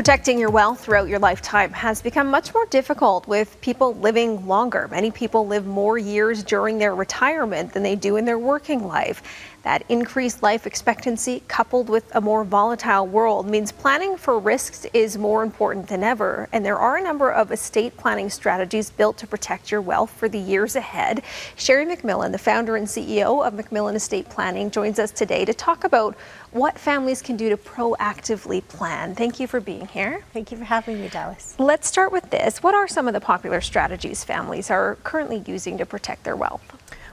Protecting your wealth throughout your lifetime has become much more difficult with people living longer. Many people live more years during their retirement than they do in their working life. That increased life expectancy, coupled with a more volatile world, means planning for risks is more important than ever. And there are a number of estate planning strategies built to protect your wealth for the years ahead. Sheri MacMillan, the founder and CEO of MacMillan Estate Planning, joins us today to talk about what families can do to proactively plan. Thank you for being here. Thank you for having me, Dallas. Let's start with this. What are some of the popular strategies families are currently using to protect their wealth?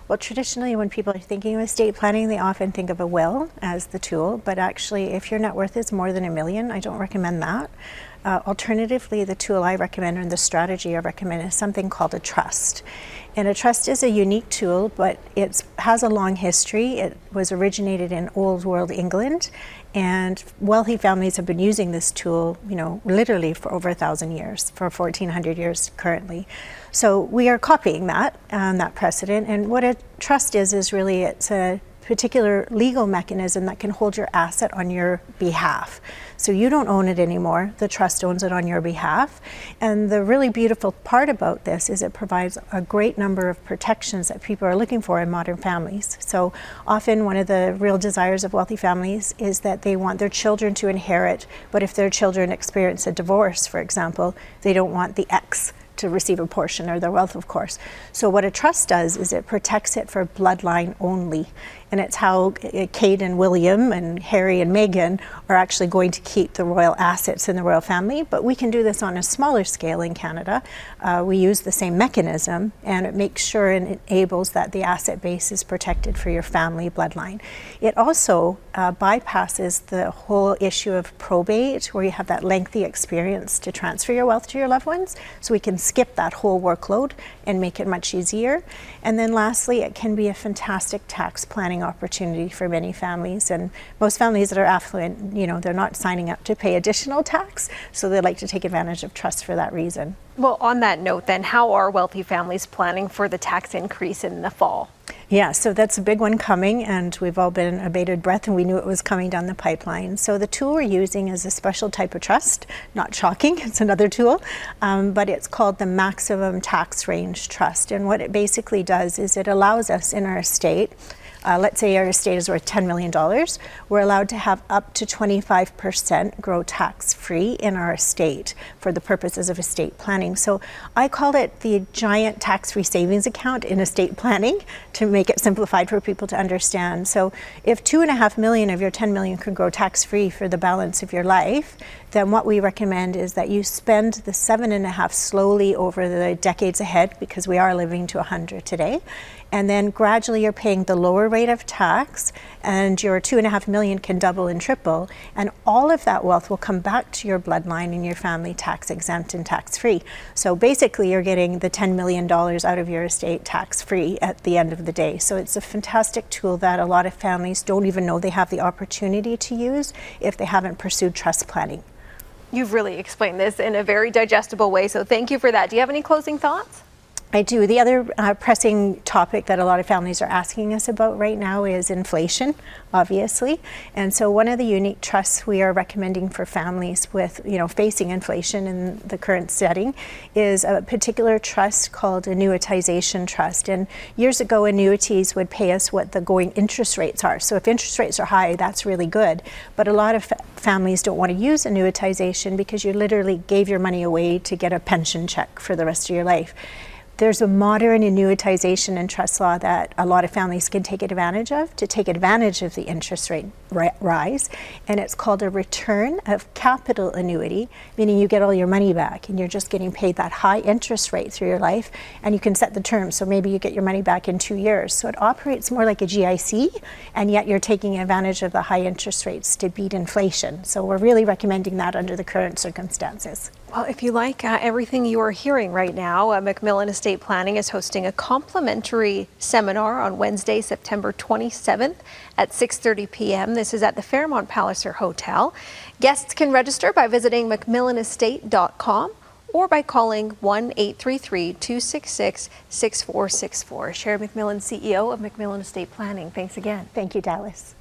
Well, traditionally, when people are thinking of estate planning, they often think of a will as the tool, but actually, if your net worth is more than $1 million, I don't recommend that. Alternatively, the tool I recommend, or the strategy I recommend, is something called a trust. And a trust is a unique tool, but it has a long history. It was originated in Old World England, and wealthy families have been using this tool, literally for over 1,000 years, for 1,400 years currently. So we are copying that precedent. And what a trust is really it's a particular legal mechanism that can hold your asset on your behalf. So you don't own it anymore, the trust owns it on your behalf. And the really beautiful part about this is it provides a great number of protections that people are looking for in modern families. So often one of the real desires of wealthy families is that they want their children to inherit, but if their children experience a divorce, for example, they don't want the ex to receive a portion or their wealth, of course. So what a trust does is it protects it for bloodline only. And it's how Kate and William and Harry and Meghan are actually going to keep the royal assets in the royal family. But we can do this on a smaller scale in Canada. We use the same mechanism, and it makes sure and enables that the asset base is protected for your family bloodline. It also bypasses the whole issue of probate, where you have that lengthy experience to transfer your wealth to your loved ones. So we can skip that whole workload and make it much easier. And then lastly, it can be a fantastic tax planning opportunity for many families. And most families that are affluent, they're not signing up to pay additional tax, so they like to take advantage of trusts for that reason. Well, on that note then, how are wealthy families planning for the tax increase in the fall? Yeah, so that's a big one coming, and we've all been a bated breath, and we knew it was coming down the pipeline. So the tool we're using is a special type of trust, not shocking, it's another tool, but it's called the Maximum Tax Range Trust. And what it basically does is it allows us in our estate, let's say our estate is worth $10 million, we're allowed to have up to 25% grow tax-free in our estate for the purposes of estate planning. So I call it the giant tax-free savings account in estate planning to make it simplified for people to understand. So if $2.5 million of your $10 million could grow tax-free for the balance of your life, then what we recommend is that you spend the 7.5 slowly over the decades ahead, because we are living to 100 today. And then gradually you're paying the lower rate of tax, and your $2.5 million can double and triple. And all of that wealth will come back to your bloodline and your family tax exempt and tax free. So basically you're getting the $10 million out of your estate tax free at the end of the day. So it's a fantastic tool that a lot of families don't even know they have the opportunity to use if they haven't pursued trust planning. You've really explained this in a very digestible way, so thank you for that. Do you have any closing thoughts? I do. The other pressing topic that a lot of families are asking us about right now is inflation, obviously. And so one of the unique trusts we are recommending for families with, facing inflation in the current setting is a particular trust called annuitization trust. And years ago, annuities would pay us what the going interest rates are. So if interest rates are high, that's really good. But a lot of families don't want to use annuitization because you literally gave your money away to get a pension check for the rest of your life. There's a modern annuitization and trust law that a lot of families can take advantage of to take advantage of the interest rate rise, and it's called a return of capital annuity, meaning you get all your money back and you're just getting paid that high interest rate through your life, and you can set the term, so maybe you get your money back in 2 years. So it operates more like a GIC, and yet you're taking advantage of the high interest rates to beat inflation. So we're really recommending that under the current circumstances. Well, if you like everything you are hearing right now, MacMillan Estate Planning is hosting a complimentary seminar on Wednesday, September 27th at 6:30 p.m. This is at the Fairmont Palliser Hotel. Guests can register by visiting macmillanestate.com or by calling 1-833-266-6464. Sheri MacMillan, CEO of MacMillan Estate Planning. Thanks again. Thank you, Dallas.